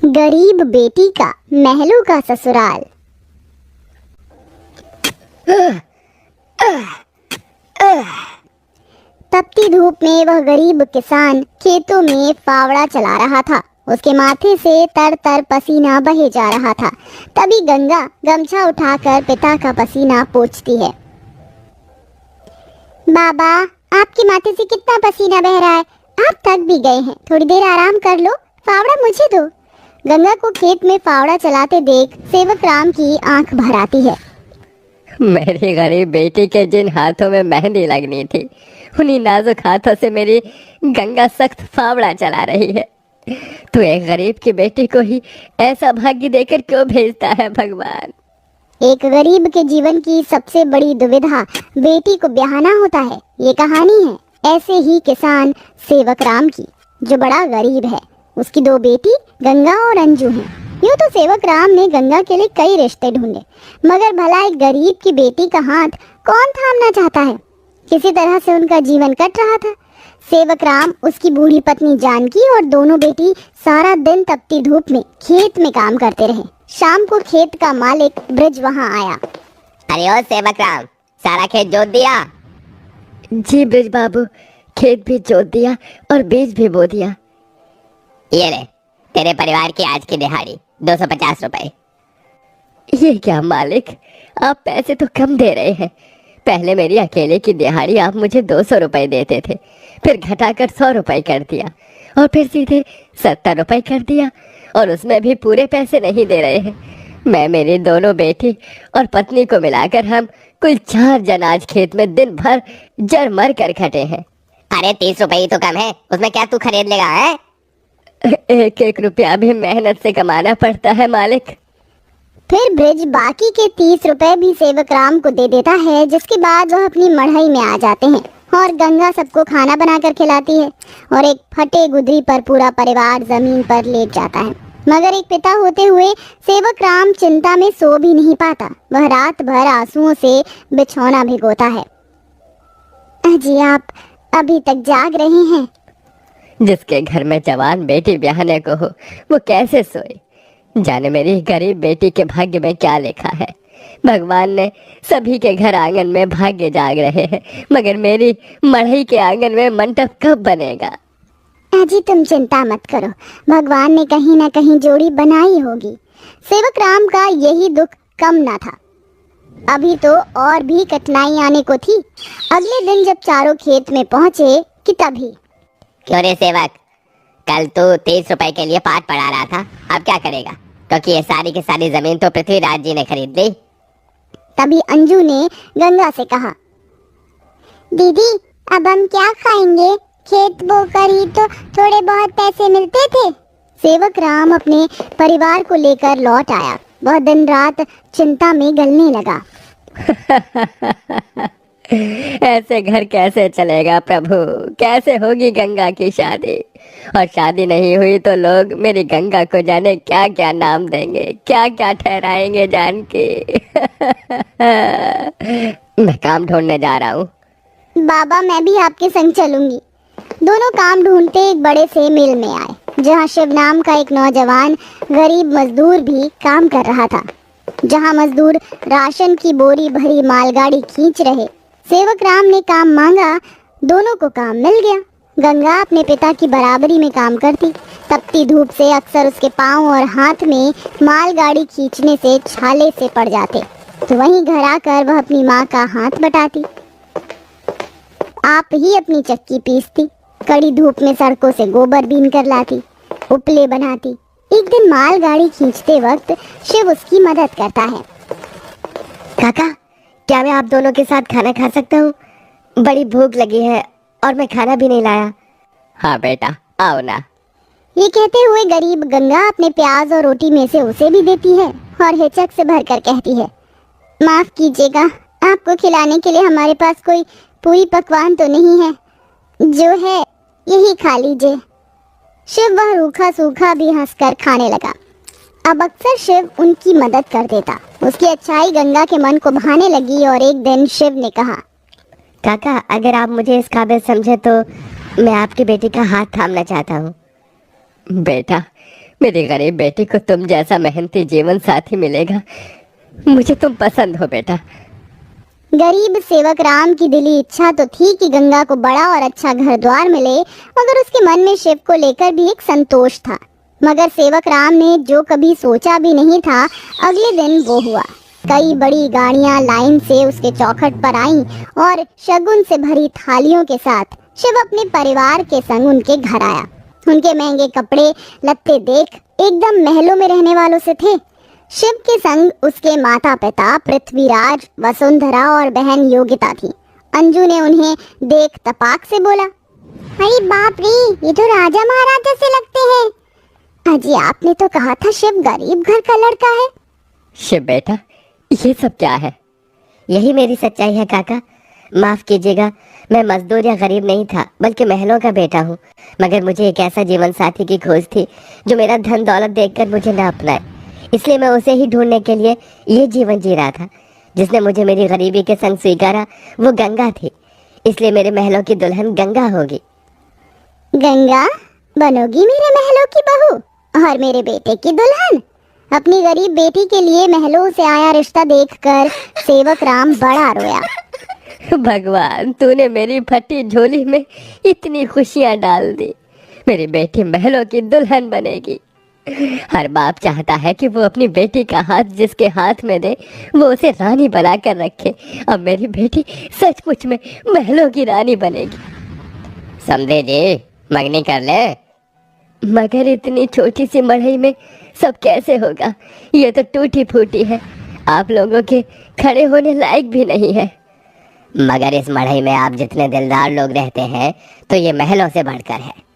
गरीब बेटी का महलों का ससुराल। तपती धूप में वह गरीब किसान खेतों में फावड़ा चला रहा था। उसके माथे से तर तर पसीना बहे जा रहा था। तभी गंगा गमछा उठाकर पिता का पसीना पोंछती है। बाबा, आपके माथे से कितना पसीना बह रहा है, आप थक भी गए हैं, थोड़ी देर आराम कर लो, फावड़ा मुझे दो। गंगा को खेत में फावड़ा चलाते देख सेवक राम की आंख भर आती है। मेरी गरीब बेटी के जिन हाथों में मेहंदी लगनी थी, उन्हीं नाजुक हाथों से मेरी गंगा सख्त फावड़ा चला रही है। तू एक गरीब की बेटी को ही ऐसा भाग्य देकर क्यों भेजता है भगवान? एक गरीब के जीवन की सबसे बड़ी दुविधा बेटी को ब्याहना होता है। ये कहानी है ऐसे ही किसान सेवक राम की, जो बड़ा गरीब है। उसकी दो बेटी गंगा और अंजू हैं। यूँ तो सेवक राम ने गंगा के लिए कई रिश्ते ढूंढे, मगर भला एक गरीब की बेटी का हाथ कौन थामना चाहता है। किसी तरह से उनका जीवन कट रहा था। सेवक राम, उसकी बूढ़ी पत्नी जानकी और दोनों बेटी सारा दिन तपती धूप में खेत में काम करते रहे। शाम को खेत का मालिक ब्रज वहां आया। अरे ओ सेवक राम, सारा खेत जोत दिया? जी ब्रज बाबू, खेत भी जोत दिया और बीज भी बो दिया। ये ले, तेरे परिवार की आज की दिहाड़ी 250 रुपए। ये क्या मालिक, आप पैसे तो कम दे रहे हैं। पहले मेरी अकेले की दिहाड़ी आप मुझे 200 रुपए देते थे, फिर घटाकर 100 रुपए कर दिया और फिर सीधे 70 रुपए कर दिया, और उसमें भी पूरे पैसे नहीं दे रहे हैं। मैं, मेरी दोनों बेटी और पत्नी को मिलाकर हम कुल 4 जन आज खेत में दिन भर जर मर कर खटे हैं। अरे 30 रुपए ही तो कम है, उसमें क्या तू खरीद लेगा है? एक एक रुपया भी मेहनत से कमाना पड़ता है मालिक। फिर ब्रज बाकी के 30 रुपए भी सेवक राम को दे देता है, जिसके बाद वह अपनी मढ़ई में आ जाते हैं और गंगा सबको खाना बनाकर खिलाती है और एक फटे गुदरी पर पूरा परिवार जमीन पर लेट जाता है। मगर एक पिता होते हुए सेवक राम चिंता में सो भी नहीं पाता। वह रात भर आंसुओं से बिछौना भिगोता है। अजी, आप अभी तक जाग रहे हैं? जिसके घर में जवान बेटी ब्याहने को हो, वो कैसे सोए? जाने मेरी गरीब बेटी के भाग्य में क्या लिखा है। भगवान ने सभी के घर आंगन में भाग्य जाग रहे हैं, मगर मेरी मढ़ई के आंगन में मंडप कब बनेगा? अजी, तुम चिंता मत करो, भगवान ने कहीं न कहीं जोड़ी बनाई होगी। सेवक राम का यही दुख कम न था। अभी तो और भी कठिनाई आने को थी। अगले दिन जब चारों खेत में पहुंचे कि तभी। क्यों रे सेवक, कल तू 30 रुपए के लिए पाट पढ़ा रहा था, अब क्या करेगा? क्योंकि ये सारी की सारी जमीन तो पृथ्वीराज जी ने खरीद ली। तभी अंजू ने गंगा से कहा, दीदी, अब हम क्या खाएंगे? खेत बोकर ही तो थोड़े बहुत पैसे मिलते थे। सेवक राम अपने परिवार को लेकर लौट आया। वह दिन रात चिंता में गलने लगा। ऐसे घर कैसे चलेगा प्रभु? कैसे होगी गंगा की शादी? और शादी नहीं हुई तो लोग मेरी गंगा को जाने क्या क्या नाम देंगे, क्या क्या ठहराएंगे जान के। मैं काम ढूंढने जा रहा हूँ। बाबा, मैं भी आपके संग चलूंगी। दोनों काम ढूंढते एक बड़े से मिल में आए, जहाँ शिव नाम का एक नौजवान गरीब मजदूर भी काम कर रहा था। जहाँ मजदूर राशन की बोरी भरी मालगाड़ी खींच रहे। सेवक राम ने काम मांगा, दोनों को काम मिल गया। गंगा अपने पिता की बराबरी में काम करती। तपती धूप से अक्सर उसके पांव और हाथ में मालगाड़ी खींचने से छाले से पड़ जाते, तो वहीं घर आकर वह अपनी माँ का हाथ बटाती। आप ही अपनी चक्की पीसती, कड़ी धूप में सड़कों से गोबर बीन कर लाती, उपले बनाती। एक दिन मालगाड़ी खींचते वक्त शिव उसकी मदद करता है। काका, क्या मैं आप दोनों के साथ खाना खा सकता हूँ? बड़ी भूख लगी है और मैं खाना भी नहीं लाया। हाँ बेटा, आओ ना। ये कहते हुए गरीब गंगा अपने प्याज और रोटी में से उसे भी देती है और हिचक से भरकर कहती है, माफ कीजिएगा, आपको खिलाने के लिए हमारे पास कोई पूरी पकवान तो नहीं है, जो है यही खा लीजिए। शिव वह रूखा सूखा भी हंसकर खाने लगा। अब अक्सर शिव उनकी मदद कर देता। उसकी अच्छाई गंगा के मन को भाने लगी और एक दिन शिव ने कहा, काका, अगर आप मुझे इस काबिल समझे तो मैं आपकी बेटी का हाथ थामना चाहता हूँ। बेटा, मेरी गरीब बेटी को तुम जैसा मेहनती जीवन साथी मिलेगा। मुझे तुम पसंद हो बेटा। गरीब सेवक राम की दिली इच्छा तो थी कि गंगा को बड़ा और अच्छा घर द्वार मिले, मगर उसके मन में शिव को लेकर भी एक संतोष था। मगर सेवक राम ने जो कभी सोचा भी नहीं था, अगले दिन वो हुआ। कई बड़ी गाड़ियां लाइन से उसके चौखट पर आईं और शगुन से भरी थालियों के साथ शिव अपने परिवार के संग उनके घर आया। उनके महंगे कपड़े लत्ते देख एकदम महलों में रहने वालों से थे। शिव के संग उसके माता पिता पृथ्वीराज, वसुंधरा और बहन योगिता थी। अंजू ने उन्हें देख तपाक से बोला, अरे बाप रे, ये तो राजा महाराजा से लगते हैं। अजी आपने तो कहा था शिव गरीब घर का लड़का है। शिव बेटा, ये सब क्या है? यही मेरी सच्चाई है काका। माफ कीजिएगा, मैं मजदूर या गरीब नहीं था, बल्कि महलों का बेटा हूँ। मगर मुझे एक ऐसा जीवन साथी की खोज थी जो मेरा धन दौलत देखकर मुझे न अपनाए। इसलिए मैं उसे ही ढूंढने के लिए ये जीवन जी रहा था। जिसने मुझे मेरी गरीबी के संग स्वीकारा वो गंगा थी। इसलिए मेरे महलों की दुल्हन गंगा होगी। गंगा बनोगी मेरे महलों की बहू और मेरे बेटे की दुल्हन? अपनी गरीब बेटी के लिए महलों से आया रिश्ता देखकर सेवक राम बड़ा रोया। भगवान, तूने मेरी फटी झोली में इतनी खुशियां डाल दी। मेरी बेटी महलों की दुल्हन बनेगी। हर बाप चाहता है कि वो अपनी बेटी का हाथ जिसके हाथ में दे वो उसे रानी बनाकर रखे। अब मेरी बेटी सचमुच में महलों की रानी बनेगी। समझे जी, मंगनी कर ले। मगर इतनी छोटी सी मढ़ई में सब कैसे होगा? ये तो टूटी फूटी है, आप लोगों के खड़े होने लायक भी नहीं है। मगर इस मढ़ई में आप जितने दिलदार लोग रहते हैं तो ये महलों से बढ़कर है।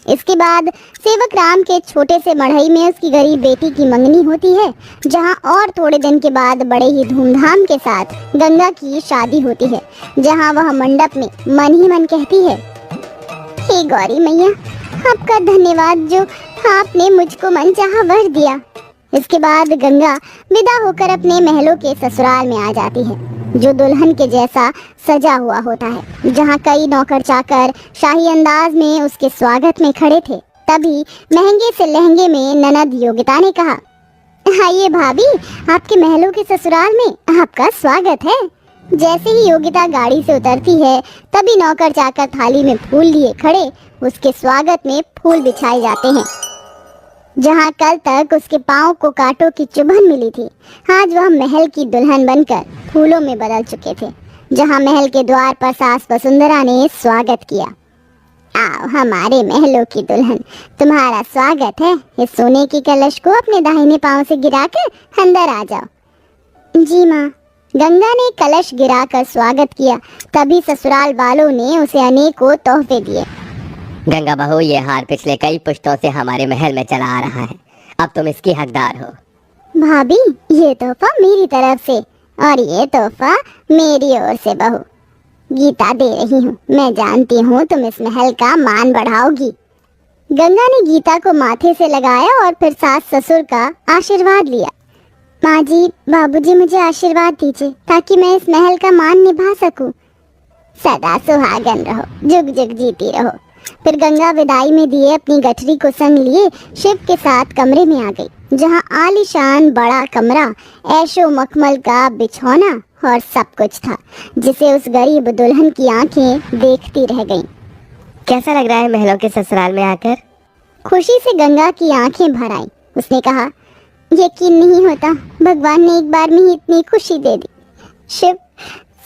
इसके बाद सेवक राम के छोटे से मढ़ई में उसकी गरीब बेटी की मंगनी होती है, जहां और थोड़े दिन के बाद बड़े ही धूमधाम के साथ गंगा की शादी होती है, जहां वह मंडप में मन ही मन कहती है, हे गौरी मैया, आपका धन्यवाद जो आपने मुझको मनचाहा वर दिया। इसके बाद गंगा विदा होकर अपने महलों के ससुराल में आ जाती है, जो दुल्हन के जैसा सजा हुआ होता है, जहां कई नौकर चाकर शाही अंदाज में उसके स्वागत में खड़े थे। तभी महंगे से लहंगे में ननद योगिता ने कहा, आइए भाभी, आपके महलों के ससुराल में आपका स्वागत है। जैसे ही योगिता गाड़ी से उतरती है, तभी नौकर चाकर थाली में फूल लिए खड़े उसके स्वागत में फूल बिछाए जाते हैं। जहां कल तक उसके पाँव को कांटों की चुभन मिली थी, आज वह महल की दुल्हन बनकर फूलों में बदल चुके थे। जहां महल के द्वार पर सास वसुंधरा ने स्वागत किया, आओ हमारे महलों की दुल्हन, तुम्हारा स्वागत है। इस सोने की कलश को अपने दाहिने पाँव से गिराकर अंदर आ जाओ। जी माँ। गंगा ने कलश गिराकर स्वागत किया। तभी ससुराल वालों ने उसे अनेकों तोहफे दिए। गंगा बहू, ये हार पिछले कई पुश्तों से हमारे महल में चला आ रहा है, अब तुम इसकी हकदार हो। भाभी, ये तोहफा मेरी तरफ से और ये तोहफा मेरी ओर से बहू। गीता दे रही हूँ, मैं जानती हूँ तुम इस महल का मान बढ़ाओगी। गंगा ने गीता को माथे से लगाया और फिर सास ससुर का आशीर्वाद लिया। माँ जी, बाबूजी, मुझे आशीर्वाद दीजिए ताकि मैं इस महल का मान निभा सकूं। सदा सुहागन रहो, जुग जुग जीती रहो। फिर गंगा विदाई में दिए अपनी गठरी को संग लिए शिव के साथ कमरे में आ गई, जहां आलीशान बड़ा कमरा, ऐशो मखमल का बिछौना और सब कुछ था, जिसे उस गरीब दुल्हन की आंखें देखती रह गईं। कैसा लग रहा है महलों के ससुराल में आकर? खुशी से गंगा की आंखें भर आईं। उसने कहा, यकीन नहीं होता, भगवान ने एक बार में ही इतनी खुशी दे दी। शिव,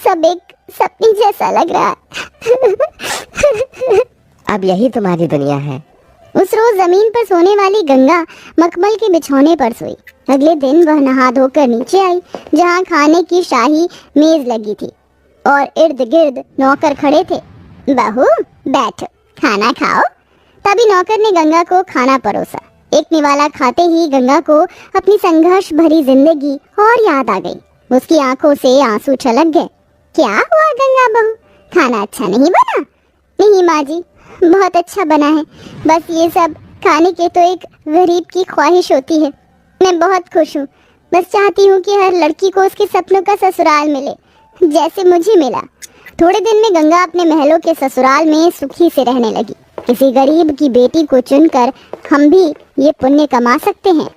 सब एक सपने जैसा लग रहा है। अब यही तुम्हारी दुनिया है। उस रोज जमीन पर सोने वाली गंगा मखमल के बिछौने पर सोई। अगले दिन वह नहा धोकर नीचे आई, जहाँ खाने की शाही मेज लगी थी और इर्द गिर्द नौकर खड़े थे। बहू बैठो, खाना खाओ। तभी नौकर ने गंगा को खाना परोसा। एक निवाला खाते ही गंगा को अपनी संघर्ष भरी जिंदगी और याद आ गई। उसकी आंखों से आंसू छलक गए। क्या हुआ गंगा बहू, खाना अच्छा नहीं बना? नहीं माँ जी, बहुत अच्छा बना है, बस ये सब खाने की तो एक गरीब की ख्वाहिश होती है। मैं बहुत खुश हूँ, बस चाहती हूँ कि हर लड़की को उसके सपनों का ससुराल मिले, जैसे मुझे मिला। थोड़े दिन में गंगा अपने महलों के ससुराल में सुखी से रहने लगी। किसी गरीब की बेटी को चुनकर हम भी ये पुण्य कमा सकते हैं।